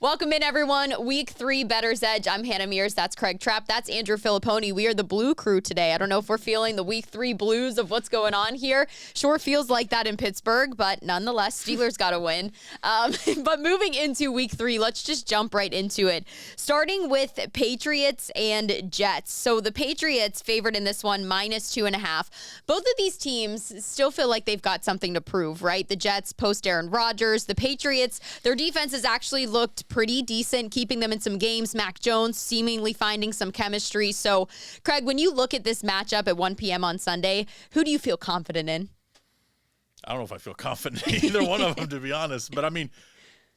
Welcome in, everyone. Week 3 Bettor's Edge. I'm Hannah Mears. That's Craig Trapp. That's Andrew Fillipponi. We are the Blue Crew today. I don't know if we're feeling the Week 3 blues of what's going on here. Sure feels like that in Pittsburgh, but nonetheless, Steelers got to win. But moving into Week 3, let's just jump right into it. Starting with Patriots and Jets. So the Patriots favored in this one, -2.5. Both of these teams still feel like they've got something to prove, right? The Jets post Aaron Rodgers. The Patriots, their defense has actually looked pretty decent, keeping them in some games. Mac Jones seemingly finding some chemistry. So, Craig, when you look at this matchup at 1 p.m. on Sunday, who do you feel confident in? I don't know if I feel confident in either one of them, to be honest. But, I mean,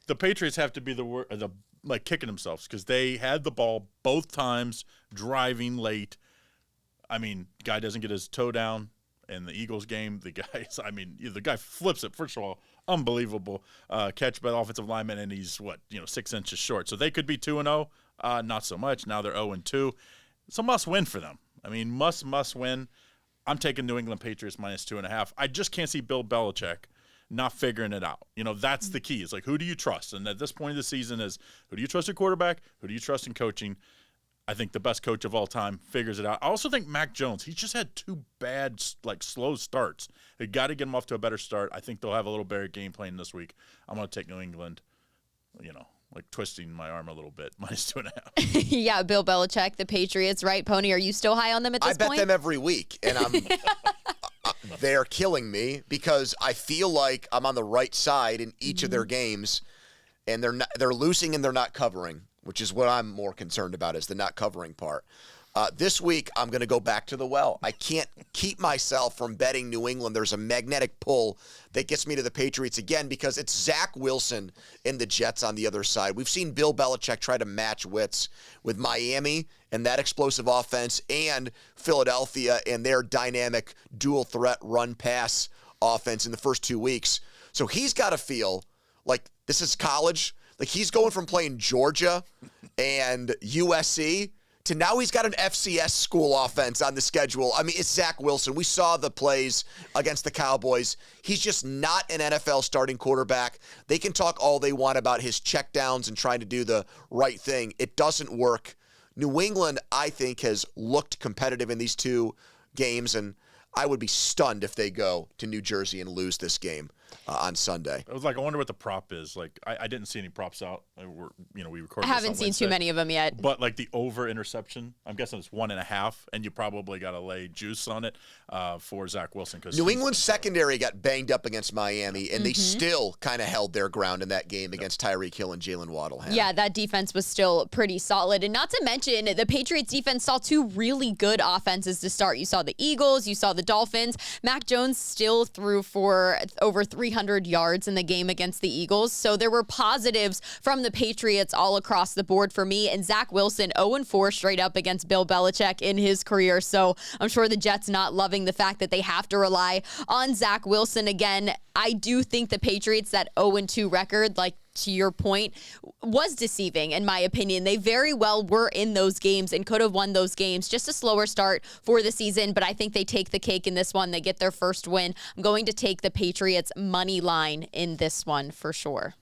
the Patriots have to be kicking themselves because they had the ball both times, driving late. I mean, guy doesn't get his toe down. In the Eagles game, the guy flips it. First of all, unbelievable catch by the offensive lineman, and he's 6 inches short. So they could be 2-0, not so much. Now they're 0-2. It's a must win for them. I mean, must win. I'm taking New England Patriots -2.5. I just can't see Bill Belichick not figuring it out. That's the key. It's like, who do you trust? And at this point of the season is, who do you trust at quarterback? Who do you trust in coaching? I think the best coach of all time figures it out. I also think Mac Jones, he's just had 2 bad, slow starts. They got to get him off to a better start. I think they'll have a little better game plan this week. I'm going to take New England, twisting my arm a little bit, -2.5. Yeah, Bill Belichick, the Patriots, right? Pony, are you still high on them at this point? I bet them every week, and they're killing me because I feel like I'm on the right side in each of their games, and they're losing and they're not covering, which is what I'm more concerned about, is the not covering part. This week, I'm going to go back to the well. I can't keep myself from betting New England. There's a magnetic pull that gets me to the Patriots again because it's Zach Wilson and the Jets on the other side. We've seen Bill Belichick try to match wits with Miami and that explosive offense and Philadelphia and their dynamic dual threat run-pass offense in the first 2 weeks. So he's got to feel like this is college. Like, he's going from playing Georgia and USC to now he's got an FCS school offense on the schedule. I mean, it's Zach Wilson. We saw the plays against the Cowboys. He's just not an NFL starting quarterback. They can talk all they want about his checkdowns and trying to do the right thing. It doesn't work. New England, I think, has looked competitive in these 2 games, and I would be stunned if they go to New Jersey and lose this game on Sunday. I was like, I wonder what the prop is. Like, I didn't see any props out. We recorded. I haven't seen too many of them yet. But like the over interception, I'm guessing it's 1.5, and you probably got to lay juice on it for Zach Wilson. Because New England's secondary got banged up against Miami, and they still kind of held their ground in that game against Tyreek Hill and Jalen Waddle. Yeah, that defense was still pretty solid. And not to mention, the Patriots defense saw 2 really good offenses to start. You saw the Eagles, you saw the Dolphins. Mac Jones still threw for over 300 yards in the game against the Eagles. So there were positives from the Patriots all across the board for me. And Zach Wilson, 0-4 straight up against Bill Belichick in his career. So I'm sure the Jets not loving the fact that they have to rely on Zach Wilson again. I do think the Patriots, that 0-2 record, like, to your point, was deceiving, in my opinion. They very well were in those games and could have won those games. Just a slower start for the season, but I think they take the cake in this one. They get their first win. I'm going to take the Patriots money line in this one for sure.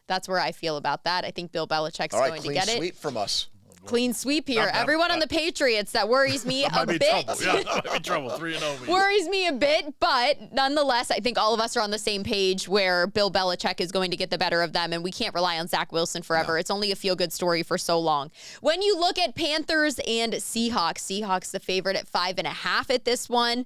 That's where I feel about that. I think Bill Belichick's going to get it. Clean sweep from us. Clean sweep here. Everyone on the Patriots, that worries me a bit. That might be trouble. 3-0. Worries me a bit, but nonetheless, I think all of us are on the same page where Bill Belichick is going to get the better of them, and we can't rely on Zach Wilson forever. No. It's only a feel-good story for so long. When you look at Panthers and Seahawks the favorite at 5.5 at this one.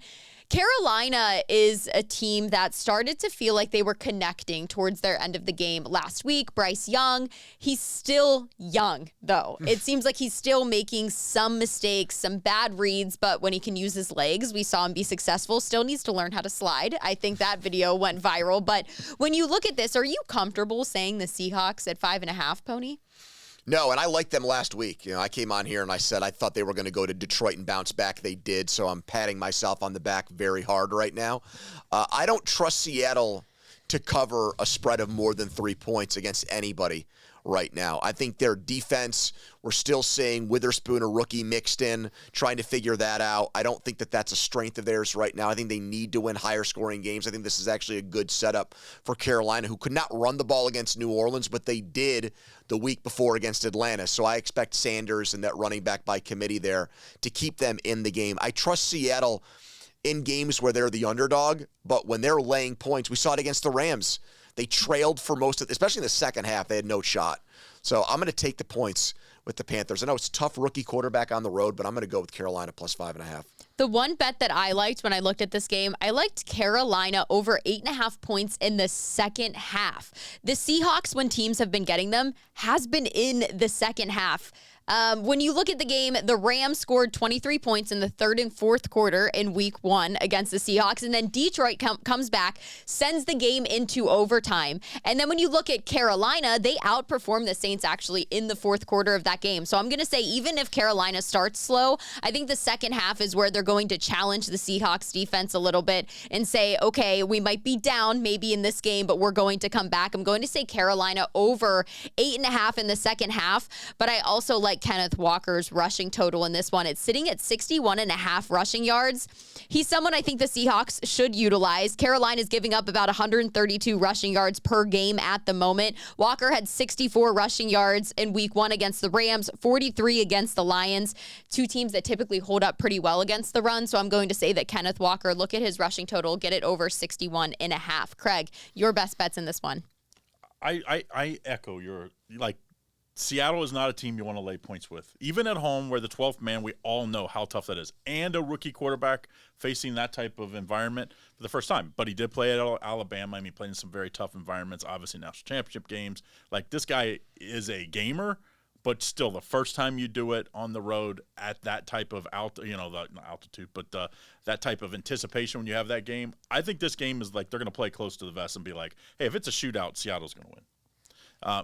Carolina is a team that started to feel like they were connecting towards their end of the game last week. Bryce Young, he's still young, though. It seems like he's still making some mistakes, some bad reads, but when he can use his legs, we saw him be successful. Still needs to learn how to slide. I think that video went viral. But when you look at this, are you comfortable saying the Seahawks at 5.5, Pony? No, and I liked them last week. I came on here and I said I thought they were going to go to Detroit and bounce back. They did, so I'm patting myself on the back very hard right now. I don't trust Seattle to cover a spread of more than 3 points against anybody right now. I think their defense, we're still seeing Witherspoon, a rookie, mixed in, trying to figure that out. I don't think that that's a strength of theirs right now. I think they need to win higher scoring games. I think this is actually a good setup for Carolina, who could not run the ball against New Orleans, but they did the week before against Atlanta. So I expect Sanders and that running back by committee there to keep them in the game. I trust Seattle in games where they're the underdog, but when they're laying points, we saw it against the Rams. They trailed for most of, especially in the second half, they had no shot. So I'm going to take the points with the Panthers. I know it's a tough rookie quarterback on the road, but I'm going to go with Carolina plus 5.5. The one bet that I liked when I looked at this game, I liked Carolina over 8.5 points in the second half. The Seahawks, when teams have been getting them, has been in the second half. When you look at the game, the Rams scored 23 points in the third and fourth quarter in week 1 against the Seahawks. And then Detroit comes back, sends the game into overtime. And then when you look at Carolina, they outperformed the Saints actually in the fourth quarter of that game. So I'm going to say even if Carolina starts slow, I think the second half is where they're going to challenge the Seahawks defense a little bit and say, okay, we might be down maybe in this game, but we're going to come back. I'm going to say Carolina over 8.5 in the second half. But I also like Kenneth Walker's rushing total in this one. It's sitting at 61.5 rushing yards. He's someone I think the Seahawks should utilize. Carolina is giving up about 132 rushing yards per game at the moment. Walker had 64 rushing yards in week 1 against the Rams, 43 against the Lions, two teams that typically hold up pretty well against the run. So I'm going to say that Kenneth Walker, look at his rushing total, get it over 61.5. Craig, your best bets in this one. I echo your, Seattle is not a team you want to lay points with. Even at home, where the 12th man, we all know how tough that is. And a rookie quarterback facing that type of environment for the first time. But he did play at Alabama. I mean, he played in some very tough environments, obviously national championship games. This guy is a gamer, but still the first time you do it on the road at that type of not altitude, but that type of anticipation when you have that game. I think this game is they're going to play close to the vest and be like, hey, if it's a shootout, Seattle's going to win.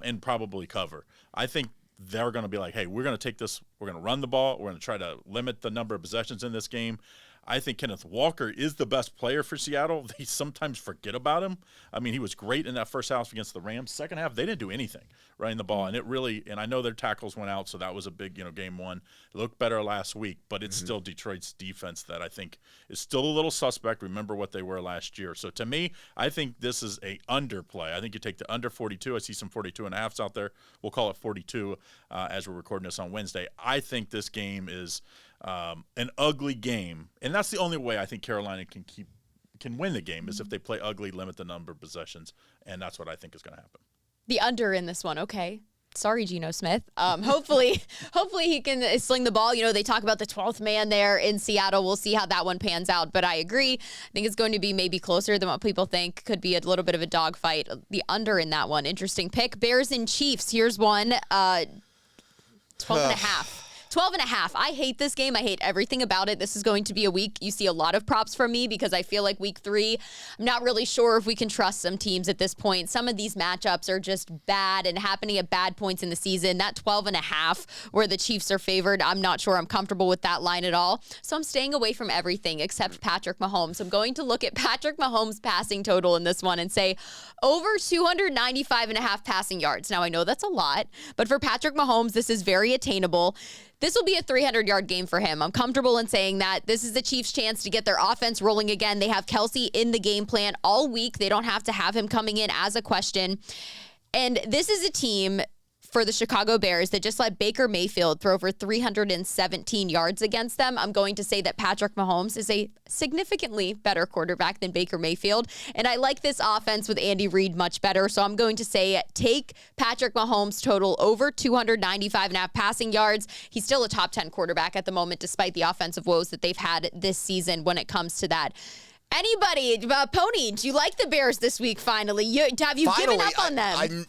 And probably cover. I think they're going to be like, hey, we're going to take this, we're going to run the ball, we're going to try to limit the number of possessions in this game. I think Kenneth Walker is the best player for Seattle. They sometimes forget about him. I mean, he was great in that first half against the Rams. Second half, they didn't do anything running the ball. And I know their tackles went out, so that was a big, game one. It looked better last week, but it's still Detroit's defense that I think is still a little suspect. Remember what they were last year. So to me, I think this is a underplay. I think you take the under 42. I see some 42.5s out there. We'll call it 42 as we're recording this on Wednesday. I think this game is an ugly game, and that's the only way I think Carolina can win the game is if they play ugly, limit the number of possessions, and that's what I think is going to happen. The under in this one, okay. Sorry, Geno Smith. Hopefully he can sling the ball. They talk about the 12th man there in Seattle. We'll see how that one pans out, but I agree. I think it's going to be maybe closer than what people think. Could be a little bit of a dogfight. The under in that one, interesting pick. Bears and Chiefs. Here's one. 12.5. 12.5. I hate this game. I hate everything about it. This is going to be a week you see a lot of props from me because I feel like week 3, I'm not really sure if we can trust some teams at this point. Some of these matchups are just bad and happening at bad points in the season. That 12.5 where the Chiefs are favored, I'm not sure I'm comfortable with that line at all. So I'm staying away from everything except Patrick Mahomes. I'm going to look at Patrick Mahomes' passing total in this one and say over 295.5 passing yards. Now I know that's a lot, but for Patrick Mahomes, this is very attainable. This will be a 300-yard game for him. I'm comfortable in saying that. This is the Chiefs' chance to get their offense rolling again. They have Kelsey in the game plan all week. They don't have to have him coming in as a question. And this is a team for the Chicago Bears that just let Baker Mayfield throw over 317 yards against them. I'm going to say that Patrick Mahomes is a significantly better quarterback than Baker Mayfield. And I like this offense with Andy Reid much better. So I'm going to say take Patrick Mahomes total over 295.5 passing yards. He's still a top 10 quarterback at the moment, despite the offensive woes that they've had this season when it comes to that. Anybody, Pony, do you like the Bears this week finally? Have you given up on them?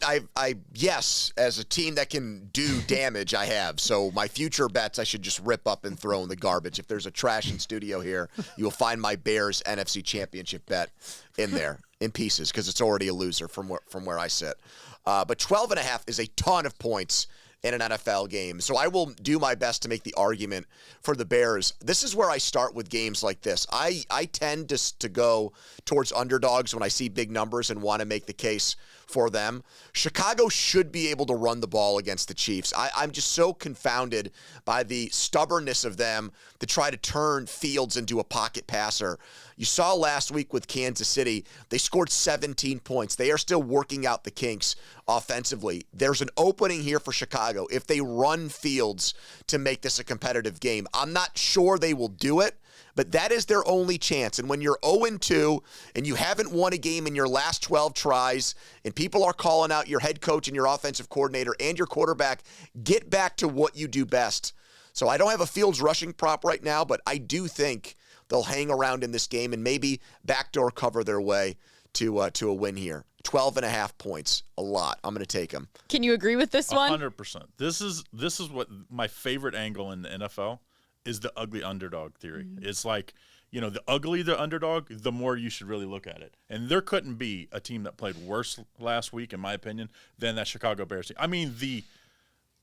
Yes, as a team that can do damage, I have. So my future bets, I should just rip up and throw in the garbage. If there's a trash in studio here, you will find my Bears NFC Championship bet in there in pieces because it's already a loser from where I sit. But 12.5 is a ton of points in an NFL game. So I will do my best to make the argument for the Bears. This is where I start with games like this. I tend to go towards underdogs when I see big numbers and want to make the case for them. Chicago should be able to run the ball against the Chiefs. I'm just so confounded by the stubbornness of them to try to turn Fields into a pocket passer. You saw last week with Kansas City, they scored 17 points. They are still working out the kinks offensively. There's an opening here for Chicago if they run Fields to make this a competitive game. I'm not sure they will do it, but that is their only chance. And when you're 0-2 and you haven't won a game in your last 12 tries and people are calling out your head coach and your offensive coordinator and your quarterback, get back to what you do best. So I don't have a Fields rushing prop right now, but I do think they'll hang around in this game and maybe backdoor cover their way to a win here. 12.5 points, a lot. I'm going to take them. Can you agree with this one? 100%. This is what my favorite angle in the NFL is, the ugly underdog theory. It's like, the uglier the underdog, the more you should really look at it. And there couldn't be a team that played worse last week, in my opinion, than that Chicago Bears team. I mean, the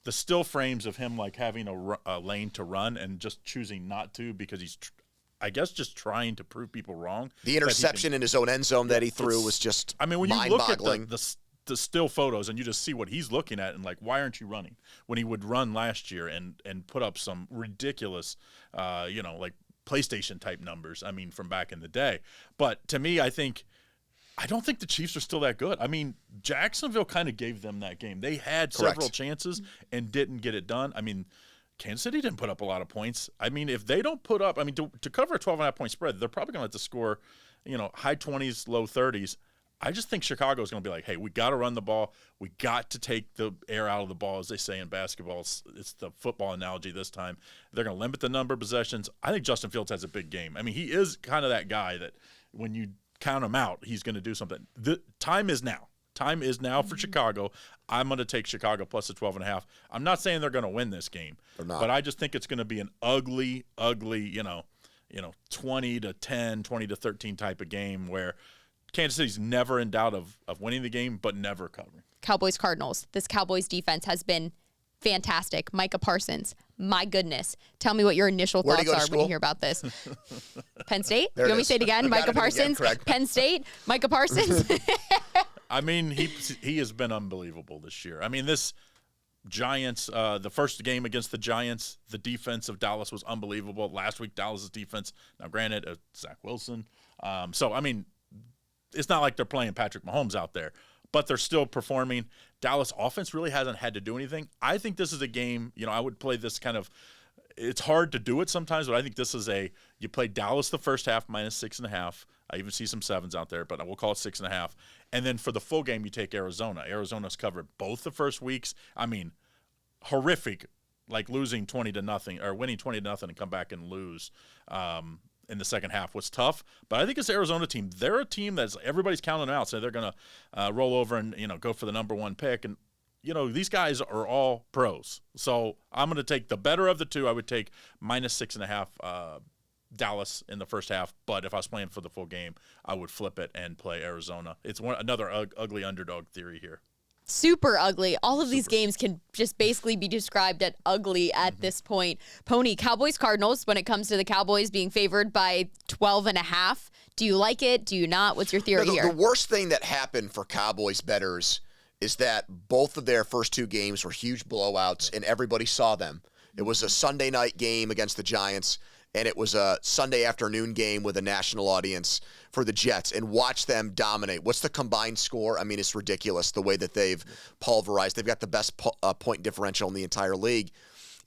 still frames of him like having a lane to run and just choosing not to because he's I guess just trying to prove people wrong. The interception in his own end zone that he threw was just when you look at the still photos and you just see what he's looking at and like, why aren't you running? When he would run last year and put up some ridiculous, like PlayStation type numbers, from back in the day. But to me, I don't think the Chiefs are still that good. Jacksonville kind of gave them that game. They had several chances and didn't get it done. Kansas City didn't put up a lot of points. If they don't put up, to cover a 12.5 point spread, they're probably going to have to score, high 20s, low 30s. I just think Chicago is going to be like, hey, we got to run the ball. We got to take the air out of the ball, as they say in basketball. It's the football analogy this time. They're going to limit the number of possessions. I think Justin Fields has a big game. He is kind of that guy that when you count him out, he's going to do something. The time is now. Time is now for Chicago. I'm going to take Chicago plus the 12.5. I'm not saying they're going to win this game, but I just think it's going to be an ugly, 20 to 10, 20 to 13 type of game where Kansas City's never in doubt of winning the game, but never covering. Cowboys Cardinals. This Cowboys defense has been fantastic. Micah Parsons, my goodness. Tell me what your initial thoughts are when you hear about this. Penn State? You want me to say it again? Micah Parsons? Penn State? Micah Parsons? He has been unbelievable this year. This Giants, the first game against the Giants, the defense of Dallas was unbelievable. Last week, Dallas' defense, now granted, Zach Wilson. It's not like they're playing Patrick Mahomes out there, but they're still performing. Dallas offense really hasn't had to do anything. I think this is a game, I would play this kind of, it's hard to do it sometimes, but I think this is you play Dallas the first half minus 6.5. I even see some 7s out there, but I will call it 6.5. And then for the full game, you take Arizona. Arizona's covered both the first weeks. Horrific, like losing 20-0 or winning 20-0 and come back and lose in the second half was tough. But I think this Arizona team, they're a team that's everybody's counting them out. So they're going to roll over and, go for the number one pick. And, these guys are all pros. So I'm going to take the better of the two. I would take minus 6.5 Dallas in the first half, but if I was playing for the full game, I would flip it and play Arizona. It's another ugly underdog theory here. Super ugly. All of these games can just basically be described as ugly at this point. Pony, Cowboys Cardinals, when it comes to the Cowboys being favored by 12.5. Do you like it? Do you not? What's your theory here? The worst thing that happened for Cowboys bettors is that both of their first two games were huge blowouts, and everybody saw them. It was a Sunday night game against the Giants, and it was a Sunday afternoon game with a national audience for the Jets, and watch them dominate. What's the combined score? It's ridiculous the way that they've pulverized. They've got the best point differential in the entire league.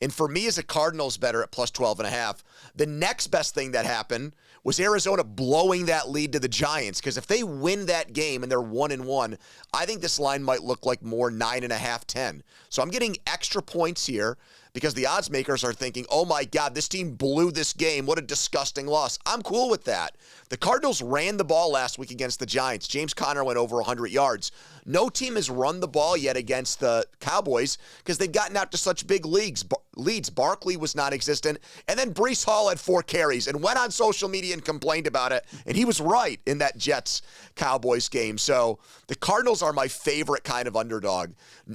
And for me as a Cardinals bettor at plus 12.5, the next best thing that happened was Arizona blowing that lead to the Giants. Because if they win that game and they're 1-1, I think this line might look like more 9.5, 10. So I'm getting extra points here. because the odds makers are thinking, oh my God, this team blew this game. What a disgusting loss. I'm cool with that. The Cardinals ran the ball last week against the Giants. James Conner went over 100 yards. No team has run the ball yet against the Cowboys because they've gotten out to such big leads. Barkley was non-existent. And then Breece Hall had 4 carries and went on social media and complained about it. And he was right in that Jets-Cowboys game. So the Cardinals are my favorite kind of underdog.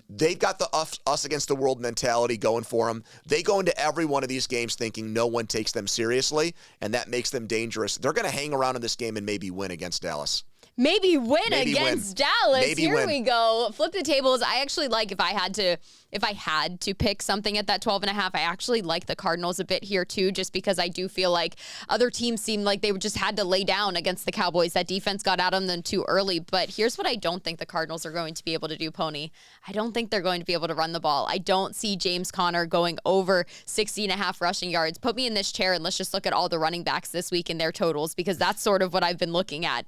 They've got the us against the world mentality going for them. They go into every one of these games thinking no one takes them seriously, and that makes them dangerous. They're going to hang around in this game and maybe win against Dallas. Maybe win against Dallas. Here we go. Flip the tables. I actually like if I had to pick something at that 12.5, I actually like the Cardinals a bit here too, just because I do feel like other teams seem like they just had to lay down against the Cowboys. That defense got out on them too early. But here's what I don't think the Cardinals are going to be able to do, Pony. I don't think they're going to be able to run the ball. I don't see James Conner going over 60.5 rushing yards. Put me in this chair and let's just look at all the running backs this week and their totals, because that's sort of what I've been looking at.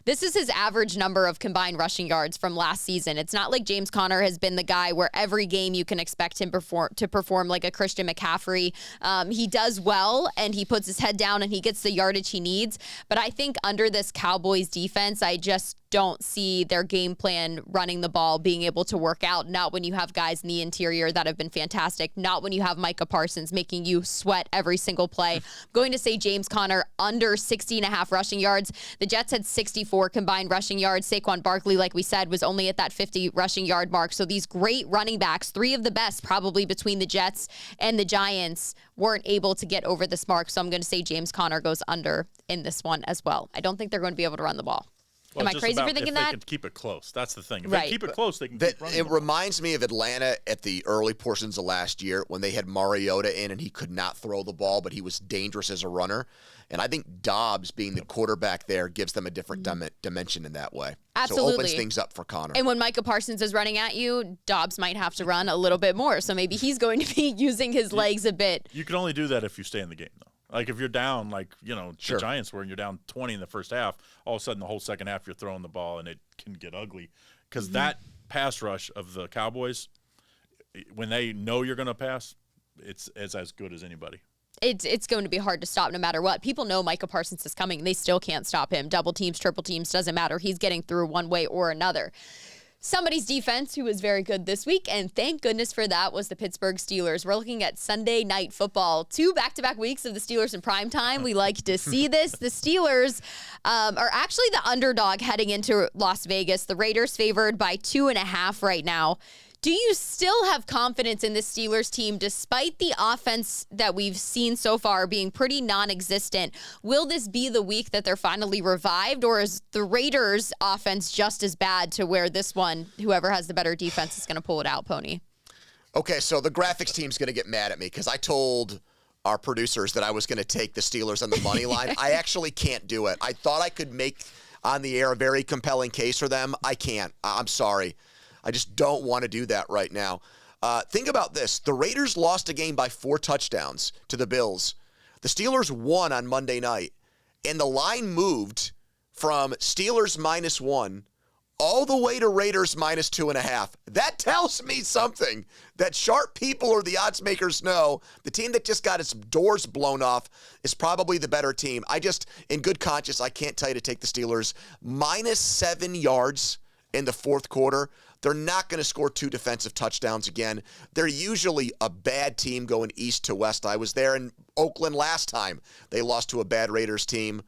This is his average number of combined rushing yards from last season. It's not like James Conner has been the guy where every game you can expect him to perform like a Christian McCaffrey. He does well, and he puts his head down, and he gets the yardage he needs. But I think under this Cowboys defense, I just don't see their game plan running the ball being able to work out. Not when you have guys in the interior that have been fantastic. Not when you have Micah Parsons making you sweat every single play. I'm going to say James Conner under 60.5 rushing yards. The Jets had 64 combined rushing yards. Saquon Barkley, like we said, was only at that 50 rushing yard mark. So these great running backs, 3 of the best probably between the Jets and the Giants, weren't able to get over this mark. So I'm going to say James Conner goes under in this one as well. I don't think they're going to be able to run the ball. Well, am I crazy for thinking that? They can keep it close. That's the thing. If right. they keep it close, they can keep running. It reminds me of Atlanta at the early portions of last year when they had Mariota in and he could not throw the ball, but he was dangerous as a runner. And I think Dobbs being the quarterback there gives them a different dimension in that way. Absolutely. So opens things up for Conner. And when Micah Parsons is running at you, Dobbs might have to run a little bit more. So maybe he's going to be using his legs a bit. You can only do that if you stay in the game, though. Like if you're down, Sure. the Giants were, and you're down 20 in the first half, all of a sudden the whole second half you're throwing the ball, and it can get ugly. Because that pass rush of the Cowboys, when they know you're going to pass, it's as good as anybody. It's going to be hard to stop no matter what. People know Micah Parsons is coming. They still can't stop him. Double teams, triple teams, doesn't matter. He's getting through one way or another. Somebody's defense who was very good this week, and thank goodness for that, was the Pittsburgh Steelers. We're looking at Sunday Night Football. 2 back-to-back weeks of the Steelers in prime time. We like to see this. The Steelers are actually the underdog heading into Las Vegas. The Raiders favored by 2.5 right now. Do you still have confidence in the Steelers team despite the offense that we've seen so far being pretty non-existent? Will this be the week that they're finally revived, or is the Raiders offense just as bad to where this one, whoever has the better defense, is going to pull it out, Pony? Okay, so the graphics team's going to get mad at me because I told our producers that I was going to take the Steelers on the money line. I actually can't do it. I thought I could make on the air a very compelling case for them. I can't. I'm sorry. I just don't want to do that right now. Think about this. The Raiders lost a game by 4 touchdowns to the Bills. The Steelers won on Monday night, and the line moved from Steelers -1 all the way to Raiders -2.5. That tells me something that sharp people or the odds makers know. The team that just got its doors blown off is probably the better team. In good conscience, I can't tell you to take the Steelers. -7 yards in the fourth quarter. They're not going to score 2 defensive touchdowns again. They're usually a bad team going east to west. I was there in Oakland last time. They lost to a bad Raiders team.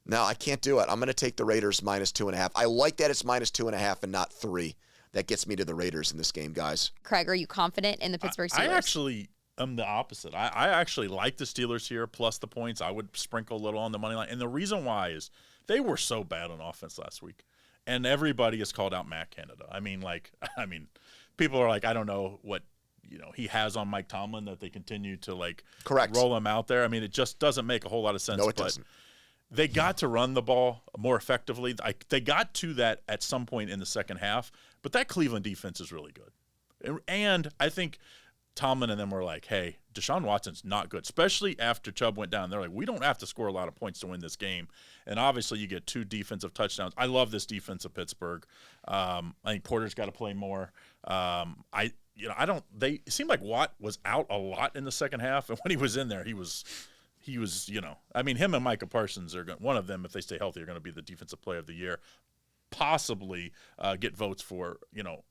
No, I can't do it. I'm going to take the Raiders -2.5. I like that it's -2.5 and not 3. That gets me to the Raiders in this game, guys. Craig, are you confident in the Pittsburgh Steelers? I actually am the opposite. I actually like the Steelers here, plus the points. I would sprinkle a little on the money line. And the reason why is they were so bad on offense last week. And everybody has called out Matt Canada. I mean, people are like, I don't know what he has on Mike Tomlin that they continue to Correct. roll him out there. I mean, it just doesn't make a whole lot of sense. No, it doesn't. They got to run the ball more effectively. They got to that at some point in the second half, but that Cleveland defense is really good. And I think Tomlin and them were like, hey, Deshaun Watson's not good, especially after Chubb went down. They're like, we don't have to score a lot of points to win this game. And obviously you get 2 defensive touchdowns. I love this defense of Pittsburgh. I think Porter's got to play more. They it seemed like Watt was out a lot in the second half, and when he was in there, he was, him and Micah Parsons are one of them, if they stay healthy, are going to be the defensive player of the year, possibly get votes for,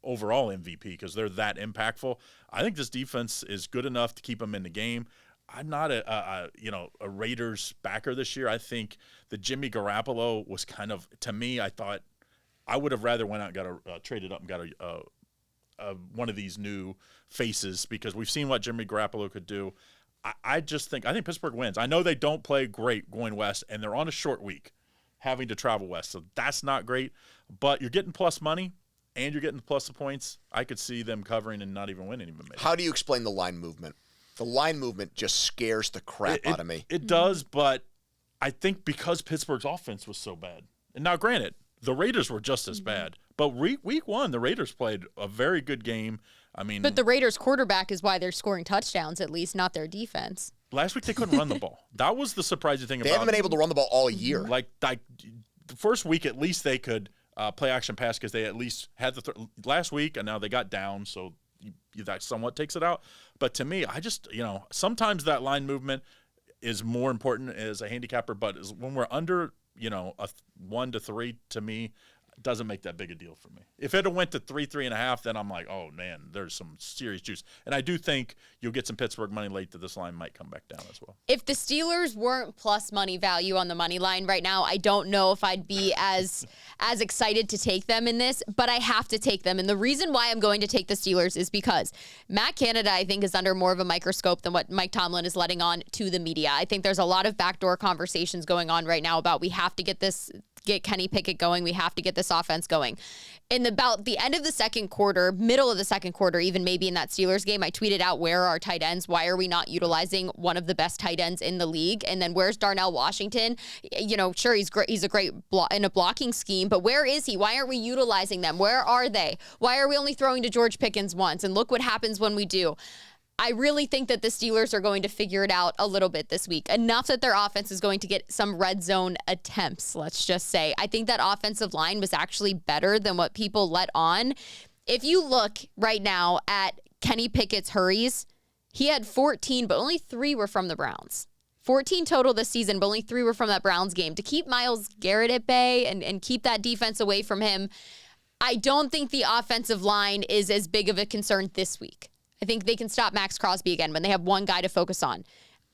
overall MVP because they're that impactful. I think this defense is good enough to keep them in the game. I'm not a Raiders backer this year. I think the Jimmy Garoppolo was kind of, to me, I thought I would have rather went out and got traded up and got one of these new faces because we've seen what Jimmy Garoppolo could do. I think Pittsburgh wins. I know they don't play great going west, and they're on a short week having to travel west, so that's not great. But you're getting plus money, and you're getting plus the points. I could see them covering and not even winning even maybe. How do you explain the line movement? The line movement just scares the crap out of me. It does, but I think because Pittsburgh's offense was so bad. And now, granted, the Raiders were just as bad. But week one, the Raiders played a very good game. But the Raiders' quarterback is why they're scoring touchdowns, at least, not their defense. Last week, they couldn't run the ball. That was the surprising thing They haven't been able to run the ball all year. Like the first week, at least they could play action pass because they at least had last week, and now they got down, so that somewhat takes it out. But to me, I just, sometimes that line movement is more important as a handicapper, but when we're under, a 1 to 3, to me, doesn't make that big a deal for me. If it went to 3.5, then I'm like, oh man, there's some serious juice. And I do think you'll get some Pittsburgh money late that this line might come back down as well. If the Steelers weren't plus money value on the money line right now, I don't know if I'd be as excited to take them in this, but I have to take them. And the reason why I'm going to take the Steelers is because Matt Canada, I think, is under more of a microscope than what Mike Tomlin is letting on to the media. I think there's a lot of backdoor conversations going on right now about we have to get Kenny Pickett going. We have to get this offense going. In about the end of the second quarter, middle of the second quarter, even maybe in that Steelers game, I tweeted out, where are our tight ends? Why are we not utilizing one of the best tight ends in the league? And then where's Darnell Washington? Sure, he's great. He's a great in a blocking scheme, but where is he? Why aren't we utilizing them? Where are they? Why are we only throwing to George Pickens once? And look what happens when we do. I really think that the Steelers are going to figure it out a little bit this week. Enough that their offense is going to get some red zone attempts, let's just say. I think that offensive line was actually better than what people let on. If you look right now at Kenny Pickett's hurries, he had 14, but only 3 were from the Browns. 14 total this season, but only 3 were from that Browns game. To keep Myles Garrett at bay and keep that defense away from him, I don't think the offensive line is as big of a concern this week. I think they can stop Max Crosby again when they have one guy to focus on.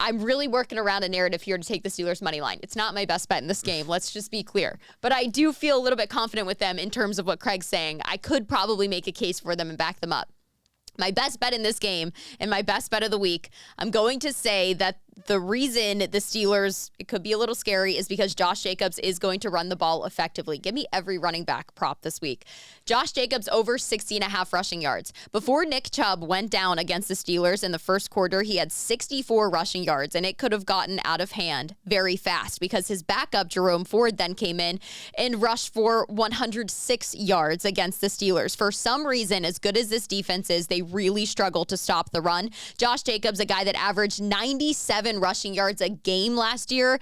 I'm really working around a narrative here to take the Steelers money line. It's not my best bet in this game. Let's just be clear. But I do feel a little bit confident with them in terms of what Craig's saying. I could probably make a case for them and back them up. My best bet in this game and my best bet of the week, I'm going to say that the reason the Steelers, it could be a little scary, is because Josh Jacobs is going to run the ball effectively. Give me every running back prop this week. Josh Jacobs over 60.5 rushing yards. Before Nick Chubb went down against the Steelers in the first quarter, he had 64 rushing yards, and it could have gotten out of hand very fast because his backup, Jerome Ford, then came in and rushed for 106 yards against the Steelers. For some reason, as good as this defense is, they really struggle to stop the run. Josh Jacobs, a guy that averaged 97 rushing yards a game last year,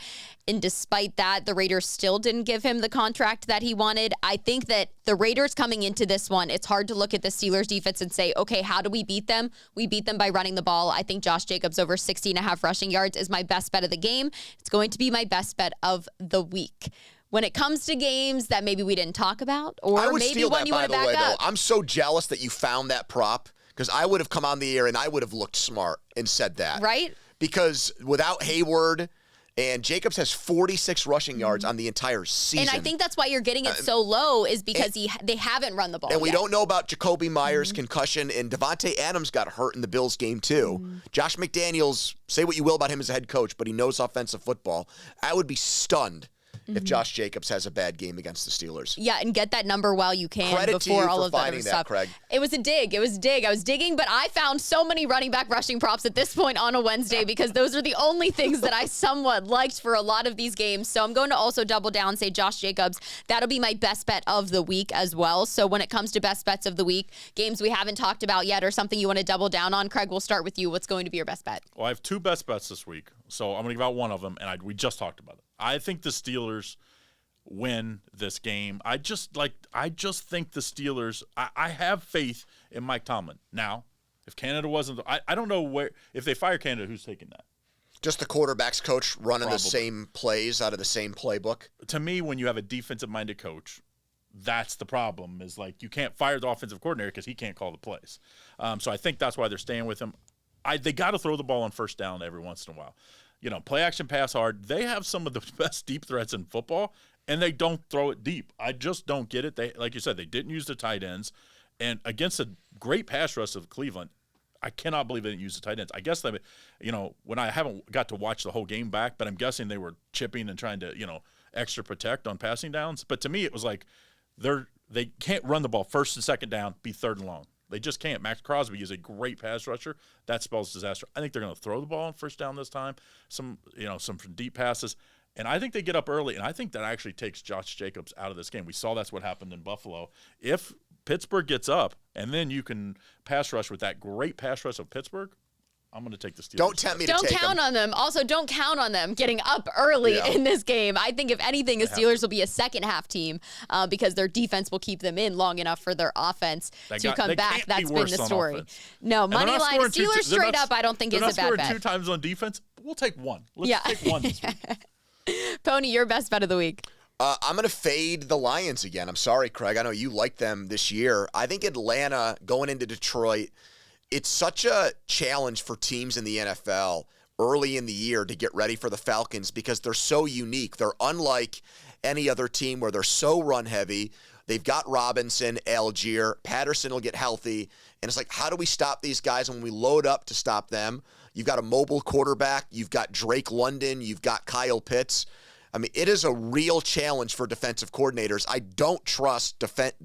and despite that, the Raiders still didn't give him the contract that he wanted. I think that the Raiders coming into this one, it's hard to look at the Steelers defense and say, okay, how do we beat them? We beat them by running the ball. I think Josh Jacobs over 60.5 rushing yards is my best bet of the game. It's going to be my best bet of the week. When it comes to games that maybe we didn't talk about, or maybe one you want to back up. I'm so jealous that you found that prop, because I would have come on the air and I would have looked smart and said that. Right? Because without Hayward, and Jacobs has 46 rushing yards on the entire season. And I think that's why you're getting it so low, is because they haven't run the ball And we yet. don't know about Jacoby Myers' concussion, and Devontae Adams got hurt in the Bills game too. Josh McDaniels, say what you will about him as a head coach, but he knows offensive football. I would be stunned if Josh Jacobs has a bad game against the Steelers. Yeah, and get that number while you can before all of that other stuff. Craig. It was a dig. I was digging, but I found so many running back rushing props at this point on a Wednesday because those are the only things that I somewhat liked for a lot of these games. So I'm going to also double down, say Josh Jacobs. That'll be my best bet of the week as well. So when it comes to best bets of the week, games we haven't talked about yet or something you want to double down on, Craig, we'll start with you. What's going to be your best bet? Well, I have 2 best bets this week, so I'm going to give out one of them, and we just talked about it. I think the Steelers win this game. I just think the Steelers, I have faith in Mike Tomlin. Now, If Canada wasn't, I don't know if they fire Canada, who's taking that? Just the quarterback's coach running Probably. the same plays out of the same playbook. To me, when you have a defensive-minded coach, that's the problem. Is like you can't fire the offensive coordinator because he can't call the plays. So I think that's why they're staying with him. They got to throw the ball on first down every once in a while. Play action, pass hard. They have some of the best deep threats in football, and they don't throw it deep. I just don't get it. They, like you said, they didn't use the tight ends, and against a great pass rush of Cleveland, I cannot believe they didn't use the tight ends. I guess they, when I haven't got to watch the whole game back, but I'm guessing they were chipping and trying to, extra protect on passing downs. But to me, it was like they can't run the ball first and second down, be third and long. They just can't. Max Crosby is a great pass rusher. That spells disaster. I think they're going to throw the ball on first down this time. Some deep passes. And I think they get up early, and I think that actually takes Josh Jacobs out of this game. We saw that's what happened in Buffalo. If Pittsburgh gets up, and then you can pass rush with that great pass rush of Pittsburgh, I'm going to take the Steelers. Don't tempt me to take them. Don't count on them. Also, don't count on them getting up early in this game. I think, if anything, the Steelers will be a second-half team because their defense will keep them in long enough for their offense to come back. That's been the story. No, money line, Steelers straight up, I don't think is a bad bet. They're not scoring 2 times on defense. We'll take one. Let's take one this week. Pony, your best bet of the week. I'm going to fade the Lions again. I'm sorry, Craig. I know you like them this year. I think Atlanta going into Detroit, it's such a challenge for teams in the NFL early in the year to get ready for the Falcons because they're so unique. They're unlike any other team where they're so run heavy. They've got Robinson, Algier, Patterson will get healthy. And it's like, how do we stop these guys when we load up to stop them? You've got a mobile quarterback. You've got Drake London. You've got Kyle Pitts. I mean, it is a real challenge for defensive coordinators. I don't trust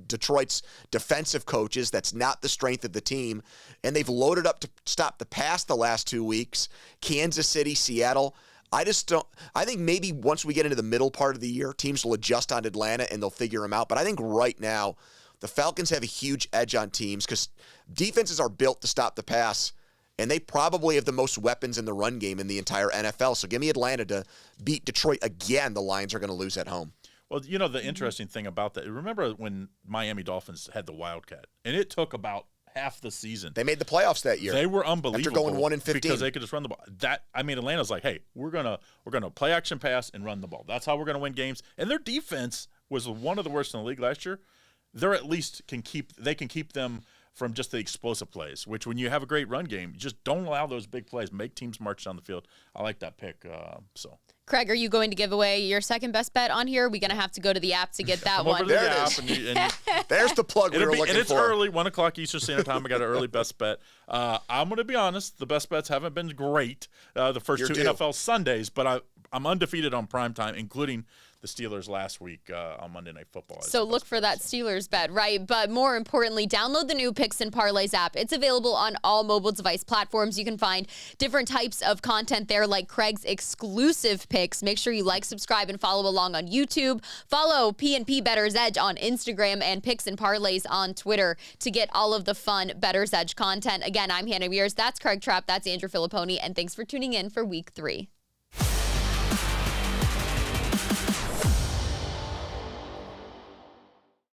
Detroit's defensive coaches. That's not the strength of the team. And they've loaded up to stop the pass the last 2 weeks. Kansas City, Seattle. I just don't. I think maybe once we get into the middle part of the year, teams will adjust on Atlanta and they'll figure them out. But I think right now, the Falcons have a huge edge on teams because defenses are built to stop the pass. And they probably have the most weapons in the run game in the entire NFL. So give me Atlanta to beat Detroit again. The Lions are going to lose at home. Well, the interesting thing about that, remember when Miami Dolphins had the Wildcat, and it took about half the season. They made the playoffs that year. They were unbelievable. After going 1-15. Because they could just run the ball. Atlanta's like, hey, we're gonna play action pass and run the ball. That's how we're gonna win games. And their defense was one of the worst in the league last year. They're at least can keep them from just the explosive plays, which when you have a great run game, you just don't allow those big plays. Make teams march down the field. I like that pick. Craig, are you going to give away your second best bet on here? Are we going to have to go to the app to get that one? There it is. There's the plug we were looking for. And it's early, 1 o'clock Eastern Standard Time. I got an early best bet. I'm going to be honest. The best bets haven't been great the first two NFL Sundays, but I'm undefeated on primetime, including the Steelers last week on Monday Night Football. So look for that Steelers bet, right? But more importantly, download the new Picks and Parlays app. It's available on all mobile device platforms. You can find different types of content there, like Craig's exclusive picks. Make sure you like, subscribe, and follow along on YouTube. Follow P&P Bettors Edge on Instagram and Picks and Parlays on Twitter to get all of the fun Bettors Edge content. Again, I'm Hannah Mears. That's Craig Trapp. That's Andrew Fillipponi. And thanks for tuning in for Week 3.